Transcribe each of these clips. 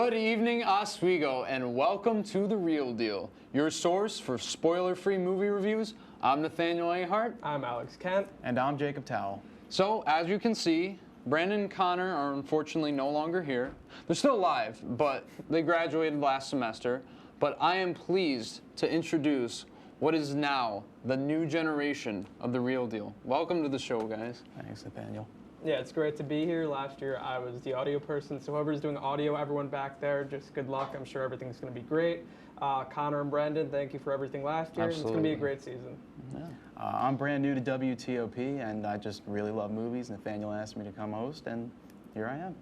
Good evening, Oswego, and welcome to The Real Deal, your source for spoiler-free movie reviews. I'm Nathaniel Ahart. I'm Alex Kent. And I'm Jacob Towell. So, as you can see, Brandon and Connor are unfortunately no longer here. They're still alive, but they graduated last semester. But I am pleased to introduce what is now the new generation of The Real Deal. Welcome to the show, guys. Thanks, Nathaniel. Yeah, it's great to be here. Last year I was the audio person, so whoever's doing audio, everyone back there, just good luck. I'm sure everything's going to be great. Connor and Brandon, thank you for everything last year. Absolutely. It's going to be a great season. Yeah. I'm brand new to WTOP, and I just really love movies. Nathaniel asked me to come host, and here I am.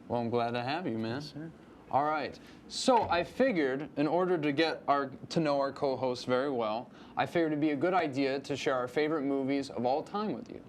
Well, I'm glad to have you, man. Yes, sir. All right. So I figured, in order to get to know our co-hosts very well, I figured it'd be a good idea to share our favorite movies of all time with you.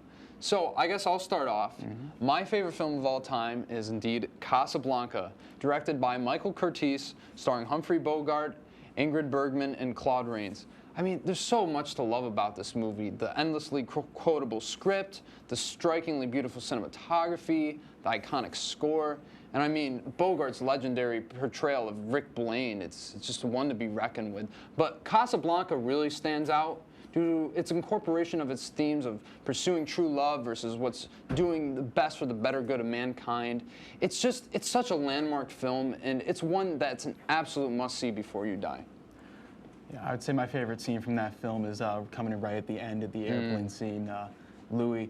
So I guess I'll start off. My favorite film of all time is indeed Casablanca, directed by Michael Curtiz, starring Humphrey Bogart, Ingrid Bergman, and Claude Rains. I mean, there's so much to love about this movie. The endlessly quotable script, the strikingly beautiful cinematography, the iconic score, and I mean, Bogart's legendary portrayal of Rick Blaine, it's just one to be reckoned with. But Casablanca really stands out due to its incorporation of its themes of pursuing true love versus what's doing the best for the better good of mankind. It's such a landmark film, and it's one that's an absolute must-see before you die. Yeah, I would say my favorite scene from that film is coming in right at the end of the airplane scene. Louis,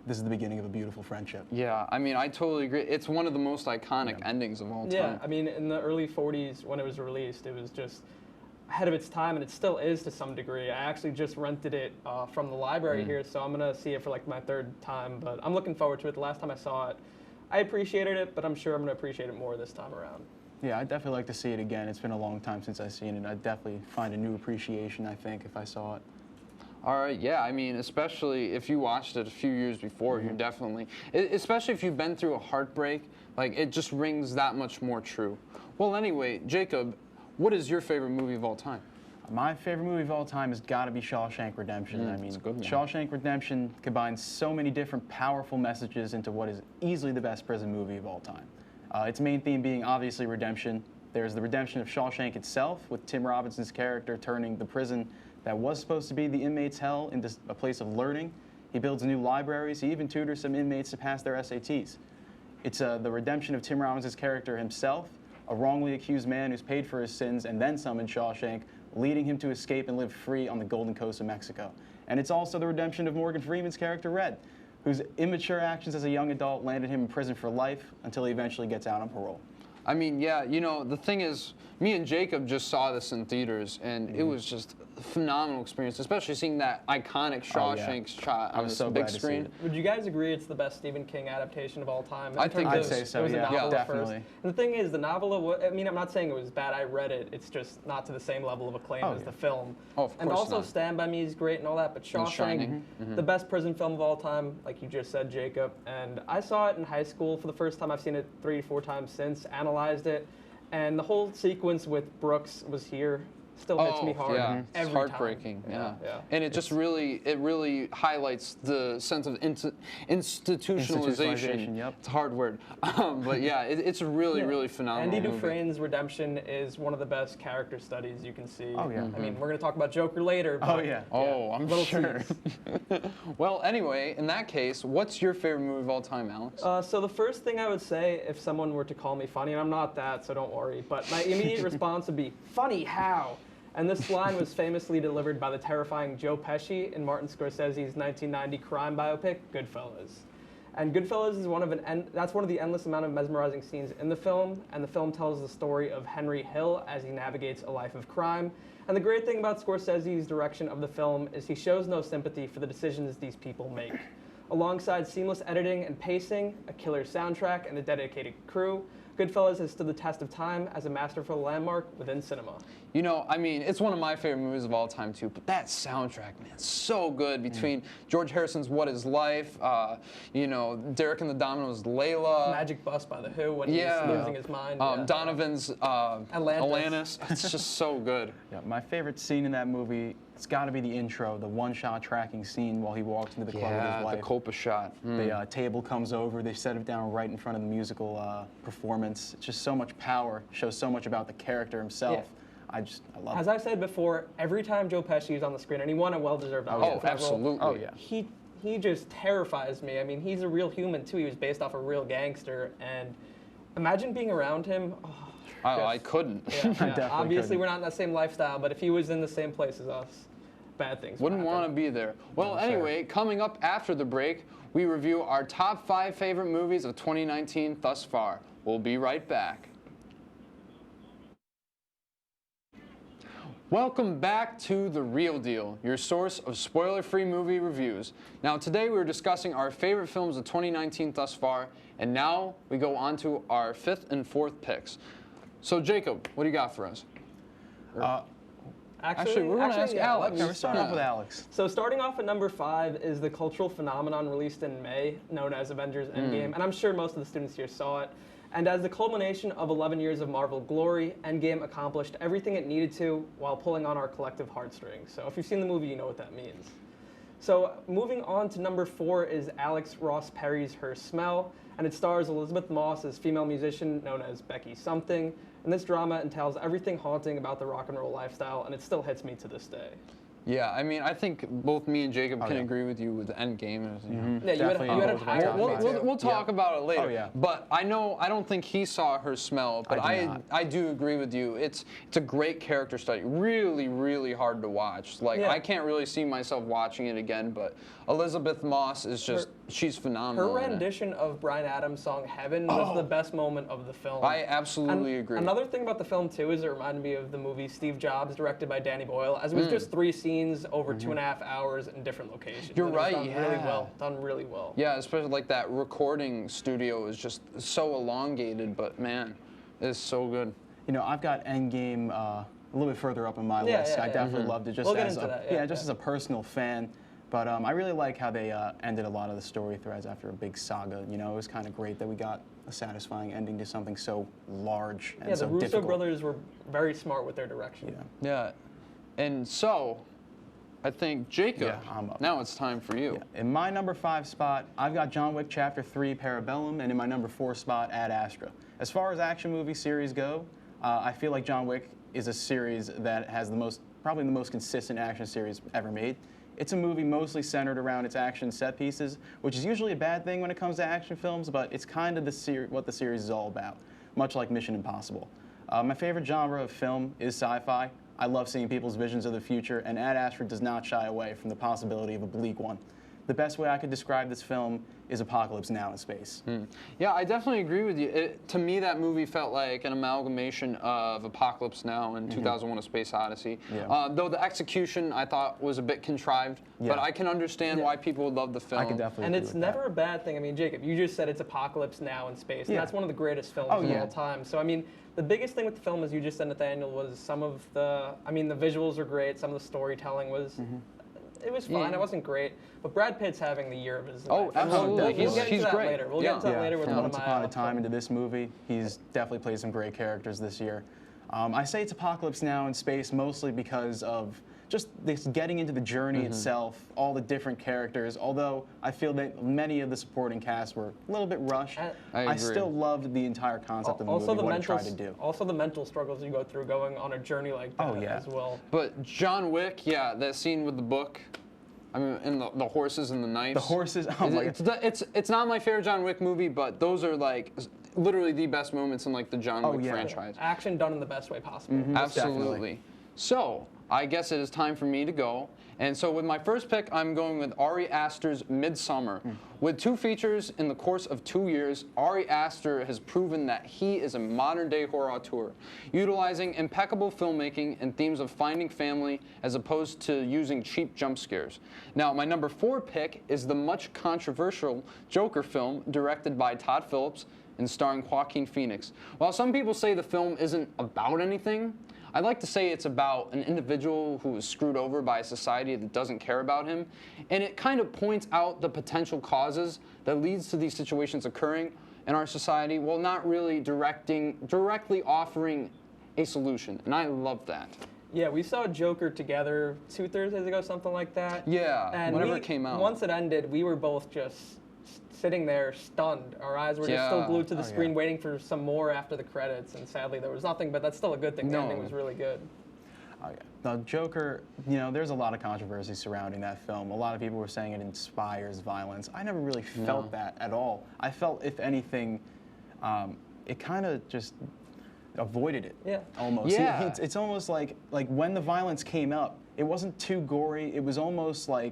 this is the beginning of a beautiful friendship. Yeah, I mean, I totally agree. It's one of the most iconic endings of all time. Yeah, I mean, in the early 40s when it was released, it was just ahead of its time, and it still is to some degree. I actually just rented it from the library here, so I'm going to see it for like my third time, but I'm looking forward to it. The last time I saw it, I appreciated it, but I'm sure I'm going to appreciate it more this time around. Yeah, I'd definitely like to see it again. It's been a long time since I've seen it. I'd definitely find a new appreciation, I think, if I saw it. All right, yeah, I mean, especially if you watched it a few years before, you're definitely, especially if you've been through a heartbreak, like, it just rings that much more true. Well, anyway, Jacob, what is your favorite movie of all time? My favorite movie of all time has got to be Shawshank Redemption. I mean, it's a good one. Shawshank Redemption combines so many different powerful messages into what is easily the best prison movie of all time. Its main theme being obviously redemption. There's the redemption of Shawshank itself, with Tim Robinson's character turning the prison that was supposed to be the inmates' hell into a place of learning. He builds new libraries. He even tutors some inmates to pass their SATs. It's the redemption of Tim Robinson's character himself, a wrongly accused man who's paid for his sins and then summoned Shawshank, leading him to escape and live free on the Golden Coast of Mexico. And it's also the redemption of Morgan Freeman's character, Red, whose immature actions as a young adult landed him in prison for life until he eventually gets out on parole. I mean, yeah, you know, the thing is, me and Jacob just saw this in theaters, and it was just a phenomenal experience, especially seeing that iconic Shawshank shot on this big screen. Would you guys agree it's the best Stephen King adaptation of all time? I think I'd say so, It was a yeah, novel definitely. first. And the thing is, the novel, I mean, I'm not saying it was bad. I read it. It's just not to the same level of acclaim as the film. Oh, of course and also not. Stand By Me is great and all that, but Shawshank, Shining. the best prison film of all time, like you just said, Jacob. And I saw it in high school for the first time. I've seen it 3 to 4 times since, analyzed it. And the whole sequence with Brooks was here. Still hits me hard. Yeah, it's every heartbreaking. time. Yeah. And it just really highlights the sense of institutionalization. Yep. It's a hard word, but yeah, it's a really phenomenal Andy movie. Dufresne's redemption is one of the best character studies you can see. Oh, yeah. I mean, we're going to talk about Joker later. But Oh, yeah. Oh, I'm Little sure. Well, anyway, in that case, what's your favorite movie of all time, Alex? So the first thing I would say, if someone were to call me funny, and I'm not that, so don't worry, but my immediate response would be, funny how? And this line was famously delivered by the terrifying Joe Pesci in Martin Scorsese's 1990 crime biopic, Goodfellas. And Goodfellas is that's one of the endless amount of mesmerizing scenes in the film, and the film tells the story of Henry Hill as he navigates a life of crime. And the great thing about Scorsese's direction of the film is he shows no sympathy for the decisions these people make. Alongside seamless editing and pacing, a killer soundtrack, and a dedicated crew, Goodfellas has stood the test of time as a masterful landmark within cinema. You know, I mean, it's one of my favorite movies of all time, too, but that soundtrack, man, so good between George Harrison's What Is Life, you know, Derek and the Dominoes' Layla. Magic Bus by The Who when he's losing his mind. Donovan's Atlantis. It's just so good. Yeah, my favorite scene in that movie it's got to be the intro, the one-shot tracking scene while he walks into the club with his Yeah, wife. the Copa shot. The table comes over, they set it down right in front of the musical performance. It's just so much power, shows so much about the character himself. I love As it. I said before, every time Joe Pesci is on the screen, and he won a well-deserved Oscar Oh, for that absolutely. role, Oh, yeah. he just terrifies me. I mean, he's a real human too. He was based off a real gangster, and imagine being around him. Oh, I couldn't. yeah, definitely obviously, couldn't. we're not in that same lifestyle, but if he was in the same place as us, bad things would Wouldn't happen. want to be there. Well, No, sir. anyway, coming up after the break, we review our top 5 favorite movies of 2019 thus far. We'll be right back. Welcome back to The Real Deal, your source of spoiler-free movie reviews. Now, today we're discussing our favorite films of 2019 thus far, and now we go on to our 5th and 4th picks. So, Jacob, what do you got for us? Actually, we're gonna ask Alex. let me Okay, we're starting Yeah. off with Alex. So starting off at number 5 is the cultural phenomenon released in May, known as Avengers Endgame, and I'm sure most of the students here saw it. And as the culmination of 11 years of Marvel glory, Endgame accomplished everything it needed to while pulling on our collective heartstrings. So if you've seen the movie, you know what that means. So moving on to number 4 is Alex Ross Perry's Her Smell, and it stars Elizabeth Moss as female musician known as Becky Something. And this drama entails everything haunting about the rock and roll lifestyle, and it still hits me to this day. Yeah, I mean, I think both me and Jacob can yeah. agree with you with Endgame. As, you know. Yeah, you had Definitely it goes with my higher top than me, five. too. We'll talk about it later. Oh, yeah. But I don't think he saw Her Smell. But I do not. I do agree with you. It's a great character study. Really, really hard to watch. Like Yeah. I can't really see myself watching it again. But Elizabeth Moss is just she's Her phenomenal. in it. rendition of Bryan Adams' song "Heaven" was the best moment of the film. I absolutely agree. Another thing about the film too is it reminded me of the movie Steve Jobs, directed by Danny Boyle, as it was just 3 scenes over 2.5 hours in different locations. You're And it was right, Done really yeah. well. Done really well. Yeah, especially like that recording studio is just so elongated. But man, it's so good. You know, I've got Endgame a little bit further up on my Yeah, list. yeah, I yeah. definitely loved it just We'll get as into a, that, yeah, just yeah. as a personal fan. But I really like how they ended a lot of the story threads after a big saga. You know, it was kind of great that we got a satisfying ending to something so large and Yeah, so the Russo difficult. brothers were very smart with their direction. Yeah. Yeah, and so I think Jacob. Yeah, I'm up. Now it's time for you. Yeah. In my number 5 spot, I've got John Wick Chapter 3 Parabellum, and in my number 4 spot, Ad Astra. As far as action movie series go, I feel like John Wick is a series that has probably the most consistent action series ever made. It's a movie mostly centered around its action set pieces, which is usually a bad thing when it comes to action films, but it's kind of what the series is all about, much like Mission Impossible. My favorite genre of film is sci-fi. I love seeing people's visions of the future, and Ad Astra does not shy away from the possibility of a bleak one. The best way I could describe this film is Apocalypse Now in space. Yeah, I definitely agree with you. To me, that movie felt like an amalgamation of Apocalypse Now and 2001: A Space Odyssey. Yeah. Though the execution I thought was a bit contrived, but Yeah. I can understand why people would love the film. I can definitely And agree it's with never that. a bad thing. I mean, Jacob, you just said it's Apocalypse Now in space, and Yeah. that's one of the greatest films Oh, of yeah. all time. So, I mean, the biggest thing with the film, as you just said, Nathaniel, was the visuals are great. Some of the storytelling was, it was fine. Yeah. It wasn't great, but Brad Pitt's having the year of his Oh, life. And absolutely. We'll He's get into that great. later. We'll Yeah. get into that later with From one of Once my. Upon a Time into this movie, he's definitely played some great characters this year. I say it's Apocalypse Now in space mostly because of just this getting into the journey itself, all the different characters, although I feel that many of the supporting cast were a little bit rushed. I agree. still loved the entire concept of the movie, what it tried to do. Also the mental struggles you go through going on a journey like that Oh, yeah. as well. But John Wick, yeah, that scene with the book. I mean, and the horses and the knives. The horses, oh my God. It's not my favorite John Wick movie, but those are like literally the best moments in like the John Wick yeah. franchise. Action done in the best way possible. Absolutely. Definitely. So, I guess it is time for me to go. And so with my first pick, I'm going with Ari Aster's Midsummer. With 2 features in the course of 2 years, Ari Aster has proven that he is a modern-day horror auteur, utilizing impeccable filmmaking and themes of finding family as opposed to using cheap jump scares. Now, my number 4 pick is the much controversial Joker film directed by Todd Phillips and starring Joaquin Phoenix. While some people say the film isn't about anything, I'd like to say it's about an individual who is screwed over by a society that doesn't care about him, and it kind of points out the potential causes that leads to these situations occurring in our society while not really directly offering a solution, and I love that. Yeah, we saw Joker together 2 Thursdays ago, something like that. Yeah, And whenever it came out. Once it ended, we were both just sitting there stunned. Our eyes were just still Yeah. glued to the Oh, screen, yeah. waiting for some more after the credits. And sadly, there was nothing. But that's still a good thing. The No. ending was really good. Oh, yeah. The Joker, there's a lot of controversy surrounding that film. A lot of people were saying it inspires violence. I never really felt that at all. I felt, if anything, it kind of just avoided it. Yeah. Almost. Yeah. It's almost like when the violence came up, it wasn't too gory. It was almost like,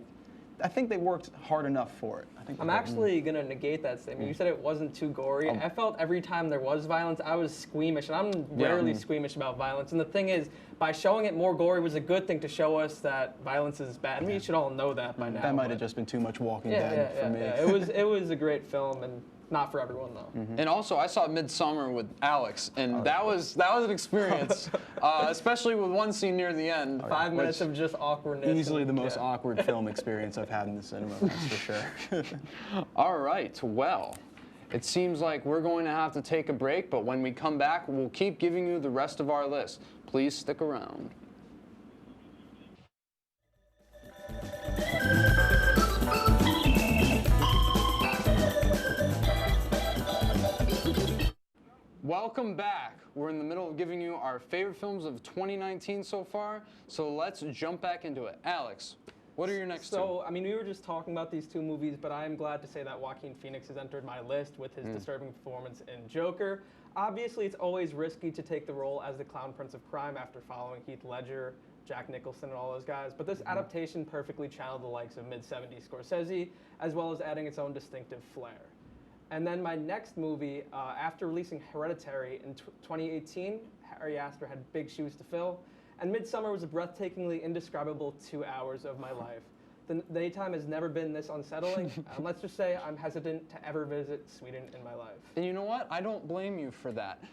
I think they worked hard enough for it. I think I'm actually going to negate that statement. You said it wasn't too gory. I felt every time there was violence, I was squeamish, and I'm rarely squeamish about violence. And the thing is, by showing it more gory was a good thing to show us that violence is bad. We should all know that by now. That might but- have just been too much Walking yeah, Dead yeah, for me. yeah. It was a great film, and not for everyone though. And also, I saw Midsummer with Alex, and that was an experience, especially with one scene near the end. 5 minutes of just awkwardness. Easily and- the most yeah. awkward film experience I've had in the cinema, that's for sure. All right, well, it seems like we're going to have to take a break, but when we come back, we'll keep giving you the rest of our list. Please stick around. Welcome back. We're in the middle of giving you our favorite films of 2019 so far, so let's jump back into it. Alex, what are your next two? So, I mean, we were just talking about these 2 movies, but I am glad to say that Joaquin Phoenix has entered my list with his disturbing performance in Joker. Obviously, it's always risky to take the role as the Clown Prince of Crime after following Heath Ledger, Jack Nicholson, and all those guys, but this adaptation perfectly channeled the likes of mid-70s Scorsese, as well as adding its own distinctive flair. And then my next movie, after releasing Hereditary in 2018, Ari Aster had big shoes to fill, and Midsummer was a breathtakingly indescribable 2 hours of my life. The daytime has never been this unsettling. Let's just say I'm hesitant to ever visit Sweden in my life. And you know what? I don't blame you for that.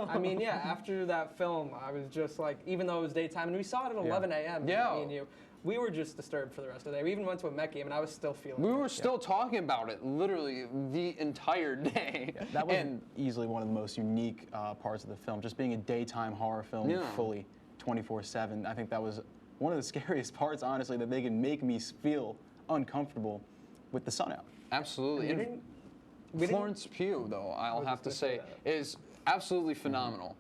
I mean, yeah, after that film, I was just like, even though it was daytime, and we saw it at 11 a.m., Yeah. me and you, we were just disturbed for the rest of the day. We even went to a Met game, and I was still feeling We it. were still talking about it literally the entire day. That was And easily one of the most unique parts of the film, just being a daytime horror film Yeah. fully 24/7. I think that was one of the scariest parts, honestly, that they could make me feel uncomfortable with the sun out. absolutely. We And didn't- Florence Pugh, though, I'll was have to just gonna say, say that. is absolutely phenomenal.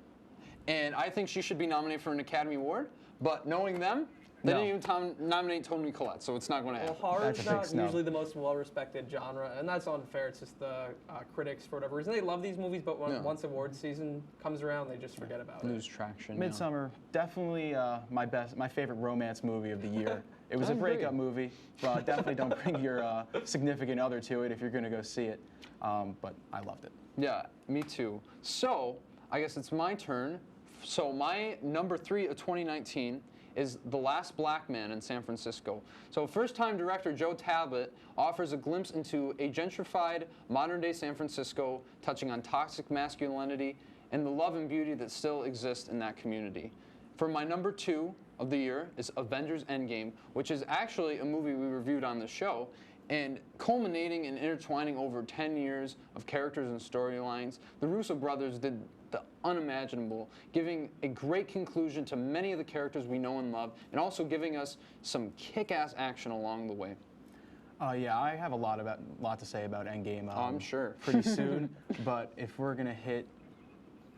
And I think she should be nominated for an Academy Award, but knowing them, they No. didn't even nominate Toni Collette, so it's not going to Well, happen. horror That's is a big not snub. usually the most well-respected genre, and that's unfair. It's just the critics, for whatever reason, they love these movies, but Yeah. once awards season comes around, they just forget about Lose it. traction. yeah. Midsummer, definitely my favorite romance movie of the year. It was I a agree. breakup movie, but definitely don't bring your significant other to it if you're going to go see it. But I loved it. Yeah, me too. So, I guess it's my turn. So, my number 3 of 2019 is The Last Black Man in San Francisco. So, first-time director Joe Talbot offers a glimpse into a gentrified modern-day San Francisco, touching on toxic masculinity and the love and beauty that still exists in that community. For my number 2 of the year is Avengers Endgame, which is actually a movie we reviewed on the show, and culminating and intertwining over 10 years of characters and storylines. The Russo brothers did the unimaginable, giving a great conclusion to many of the characters we know and love, and also giving us some kick-ass action along the way. Yeah, I have a lot to say about Endgame. I'm sure. Pretty soon, but if we're gonna hit,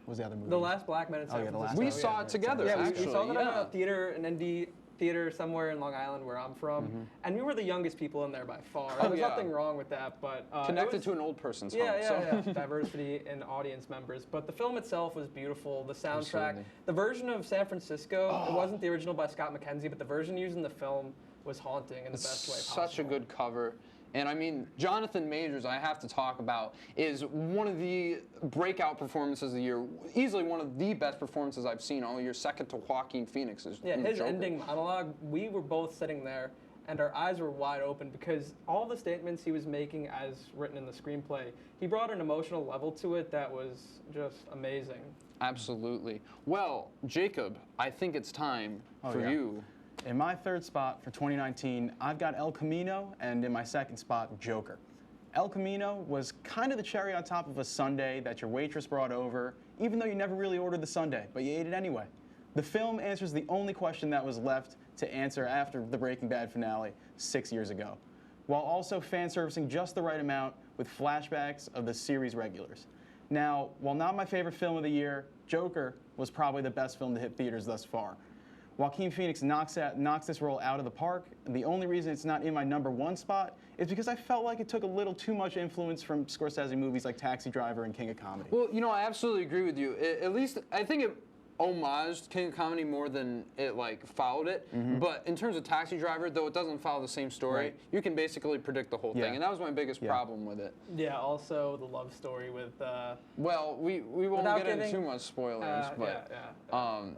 what was the other movie? The Last Black Man in San yeah, The Francisco. We Last saw yeah, it together, Yeah, we actually. saw that yeah. at a theater, an indie theater somewhere in Long Island where I'm from, and we were the youngest people in there by far. Oh, There's yeah. nothing wrong with that, but Connected it was, to an old person's yeah, home. yeah, so. yeah. Diversity in audience members. But the film itself was beautiful. The soundtrack, Absolutely. the version of San Francisco, it wasn't the original by Scott McKenzie, but the version used in the film was haunting in the best way possible. Such a good cover. And I mean, Jonathan Majors, I have to talk about, is one of the breakout performances of the year. Easily one of the best performances I've seen all year, second to Joaquin Phoenix's. Yeah, in his Joker. ending monologue, we were both sitting there and our eyes were wide open because all the statements he was making as written in the screenplay, he brought an emotional level to it that was just amazing. Absolutely. Well, Jacob, I think it's time for yeah. you. In my third spot for 2019, I've got El Camino, and in my second spot, Joker. El Camino was kind of the cherry on top of a sundae that your waitress brought over, even though you never really ordered the sundae, but you ate it anyway. The film answers the only question that was left to answer after the Breaking Bad finale 6 years ago, while also fan servicing just the right amount with flashbacks of the series regulars. Now, while not my favorite film of the year, Joker was probably the best film to hit theaters thus far. Joaquin Phoenix knocks this role out of the park. And the only reason it's not in my #1 spot is because I felt like it took a little too much influence from Scorsese movies like Taxi Driver and King of Comedy. Well, I absolutely agree with you. At least I think it homaged King of Comedy more than it followed it. But in terms of Taxi Driver, though it doesn't follow the same story, Right. you can basically predict the whole Yeah. thing, and that was my biggest problem with it. Yeah, also the love story with. Well, we won't Without get into giving- too much spoilers, but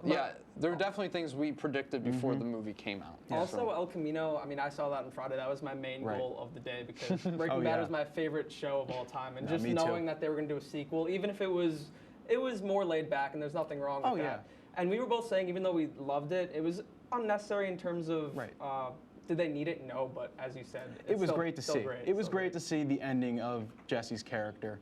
yeah. there were definitely things we predicted before the movie came out. Also, El Camino, I mean, I saw that on Friday. That was my main Right. goal of the day because Breaking Oh, Bad yeah. was my favorite show of all time. And Yeah, just me too. knowing that they were going to do a sequel, even if it was more laid back and there's nothing wrong with Oh, that. yeah. And we were both saying, even though we loved it, it was unnecessary in terms of, Right. did they need it? No, but as you said, It it's was still- great to still see. great, It was still great to see the ending of Jesse's character.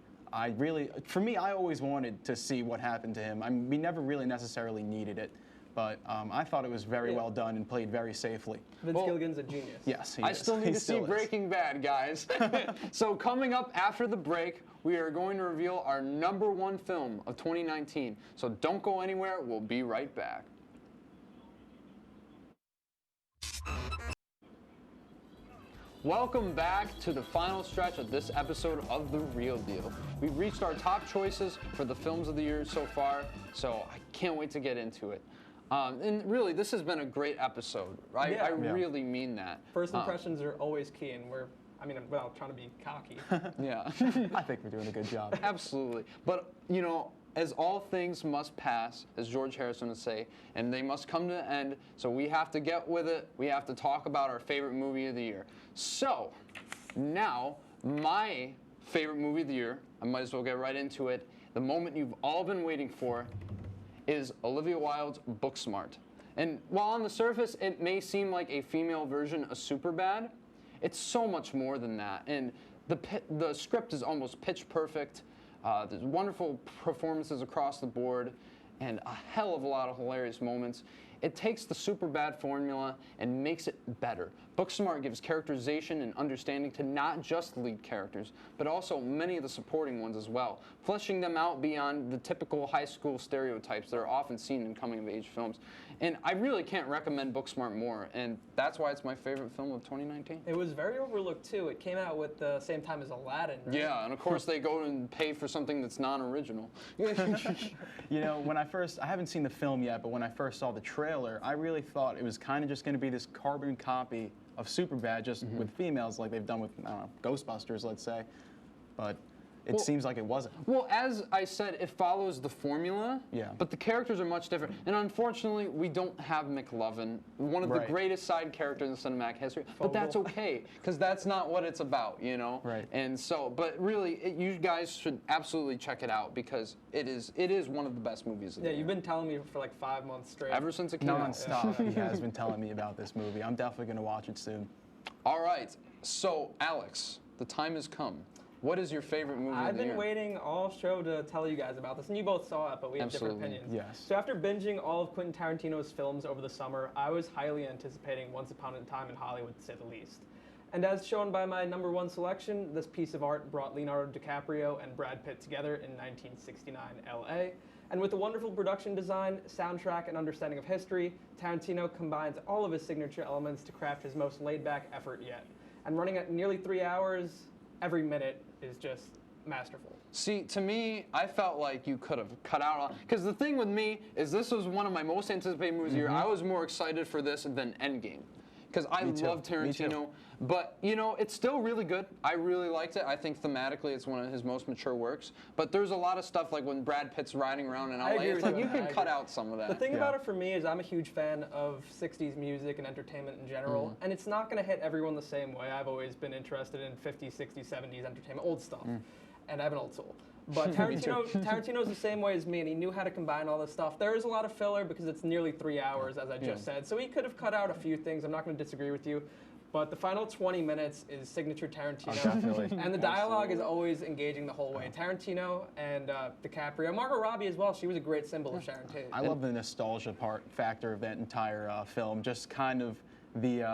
For me, I always wanted to see what happened to him. We never really necessarily needed it, but I thought it was very Yeah. well done and played very safely. Vince Well, Gilligan's a genius. Yes, he I is. still He need to see is. Breaking Bad, guys. So coming up after the break, we are going to reveal our #1 film of 2019. So don't go anywhere. We'll be right back. Welcome back to the final stretch of this episode of The Real Deal. We've reached our top choices for the films of the year so far, so I can't wait to get into it. And really, this has been a great episode. I Yeah. really mean that. First impressions are always key, and without trying to be cocky. Yeah. I think we're doing a good job. Absolutely. But, as all things must pass, as George Harrison would say, and they must come to an end, so we have to get with it. We have to talk about our favorite movie of the year. So, now, my favorite movie of the year, I might as well get right into it. The moment you've all been waiting for is Olivia Wilde's Booksmart. And while on the surface it may seem like a female version of Superbad, it's so much more than that. And the script is almost pitch perfect. There's wonderful performances across the board and a hell of a lot of hilarious moments. It takes the Superbad formula and makes it better. Booksmart gives characterization and understanding to not just the lead characters, but also many of the supporting ones as well, fleshing them out beyond the typical high school stereotypes that are often seen in coming-of-age films. And I really can't recommend Booksmart more, and that's why it's my favorite film of 2019. It was very overlooked too. It came out with the same time as Aladdin. Right? Yeah, and of course they go and pay for something that's non-original. When I haven't seen the film yet, but when I first saw the trailer, I really thought it was kind of just going to be this carbon copy of Superbad, just with females like they've done with, I don't know, Ghostbusters, let's say. But it seems like it wasn't. Well, as I said, it follows the formula, Yeah. but the characters are much different. And unfortunately, we don't have McLovin, one of the Right. greatest side characters in cinematic history. But that's okay, because that's not what it's about, Right. And so, but really, you guys should absolutely check it out, because it is one of the best movies of the Yeah, year. you've been telling me for like 5 months straight. Ever since it came out. Non-stop, he has been telling me about this movie. I'm definitely going to watch it soon. All right, so Alex, the time has come. What is your favorite movie I've of the been year? waiting all show to tell you guys about this, and you both saw it, but we have different Absolutely, opinions. yes. So after binging all of Quentin Tarantino's films over the summer, I was highly anticipating Once Upon a Time in Hollywood, to say the least. And as shown by my #1 selection, this piece of art brought Leonardo DiCaprio and Brad Pitt together in 1969 LA. And with a wonderful production design, soundtrack, and understanding of history, Tarantino combines all of his signature elements to craft his most laid-back effort yet. And running at nearly 3 hours, every minute is just masterful. See, to me, I felt like you could have cut out, because the thing with me is this was one of my most anticipated movies of the year. I was more excited for this than Endgame, because I Me too. love Me too. Tarantino. But, it's still really good. I really liked it. I think thematically it's one of his most mature works. But there's a lot of stuff like when Brad Pitt's riding around in LA, agree it's with like you you on that. can I cut agree. out some of that. The thing Yeah. about it for me is I'm a huge fan of 60s music and entertainment in general, and it's not going to hit everyone the same way. I've always been interested in 50s, 60s, 70s entertainment, old stuff, and I have an old soul. But Tarantino's the same way as me, and he knew how to combine all this stuff. There is a lot of filler because it's nearly 3 hours, as I just said, so he could have cut out a few things. I'm not going to disagree with you. but the final 20 minutes is signature Tarantino. Definitely. And the dialogue is always engaging the whole way. Tarantino and DiCaprio, Margot Robbie as well. She was a great symbol of Sharon Tate. I love the nostalgia factor of that entire film. Just kind of the,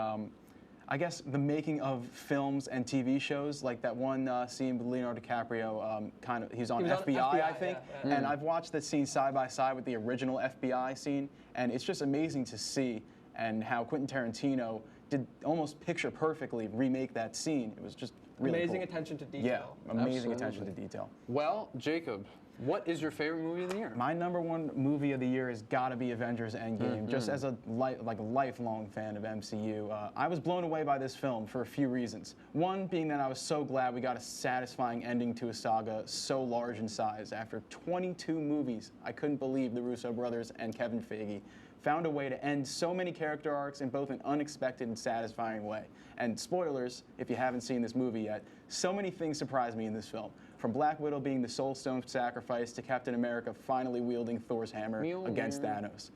I guess, the making of films and TV shows, like that one scene with Leonardo DiCaprio. He was on FBI, I think. yeah. And I've watched that scene side by side with the original FBI scene, and it's just amazing to see, and how Quentin Tarantino did almost picture perfectly remake that scene. It was just really Amazing cool. attention to detail. Yeah, amazing Absolutely. attention to detail. Well, Jacob, what is your favorite movie of the year? My #1 movie of the year has got to be Avengers Endgame. Just as a lifelong fan of MCU, I was blown away by this film for a few reasons. One being that I was so glad we got a satisfying ending to a saga so large in size. After 22 movies, I couldn't believe the Russo brothers and Kevin Feige found a way to end so many character arcs in both an unexpected and satisfying way. And spoilers, if you haven't seen this movie yet, so many things surprised me in this film. From Black Widow being the Soul Stone sacrifice to Captain America finally wielding Thor's hammer against Thanos.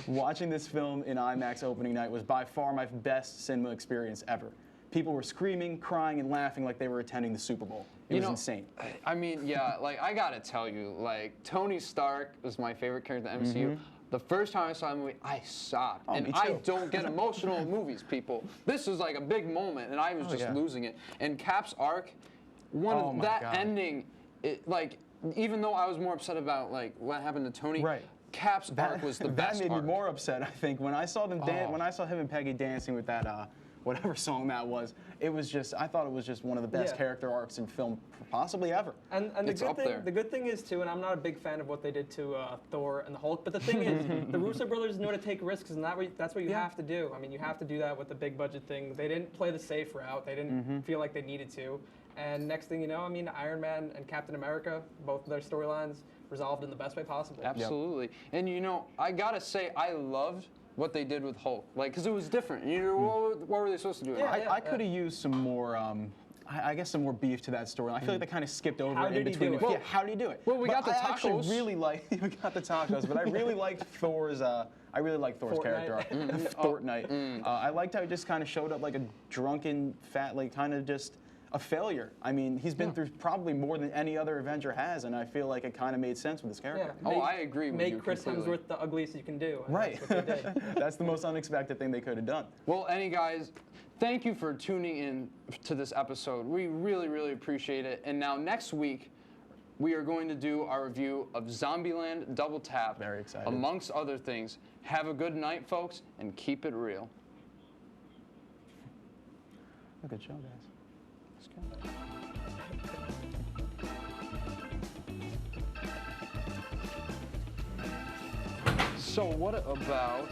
Watching this film in IMAX opening night was by far my best cinema experience ever. People were screaming, crying, and laughing like they were attending the Super Bowl. It was insane. I mean, yeah, like, I gotta tell you, like, Tony Stark was my favorite character in the MCU. The first time I saw the movie, I sobbed. Oh, and me I too. don't get emotional in movies, people. This was like a big moment, and I was just yeah. losing it. And Cap's arc, Oh my that God. ending, like, even though I was more upset about, like, what happened to Tony, Right. Cap's arc was the best That made arc. me more upset, I think. When I saw them when I saw him and Peggy dancing with that whatever song that was, it was just, I thought it was just one of the best Yeah. character arcs in film possibly ever. And It's up there. the good thing is too, and I'm not a big fan of what they did to Thor and the Hulk, but the thing is, the Russo brothers know to take risks, and that's what you have to do. I mean, you have to do that with the big budget thing. They didn't play the safe route. They didn't feel like they needed to. And next thing you know, I mean, Iron Man and Captain America, both of their storylines resolved in the best way possible. Absolutely. And you know, I gotta say, I loved what they did with Hulk, like, because it was different. You know, what were they supposed to do? Yeah. I could have used some more, I guess some more beef to that story. I feel like they kind of skipped over How it did in he between. do it? Yeah, how did he do it? Well, we got the I actually tacos. really like, we got the tacos, but I really liked Thor's, Fortnite. character arc. Fortnite. I liked how he just kind of showed up like a drunken, fat, like kind of just a failure. I mean, he's been through probably more than any other Avenger has, and I feel like it kind of made sense with his character. Oh, I agree with Make you Chris completely. Hemsworth the ugliest you can do. And Right. That's what they did. That's the most unexpected thing they could have done. Well, guys, thank you for tuning in to this episode. We really, really appreciate it. And now next week, we are going to do our review of Zombieland Double Tap. Very excited. Amongst other things. Have a good night, folks, and keep it real. Good show, guys. Let's go. So what about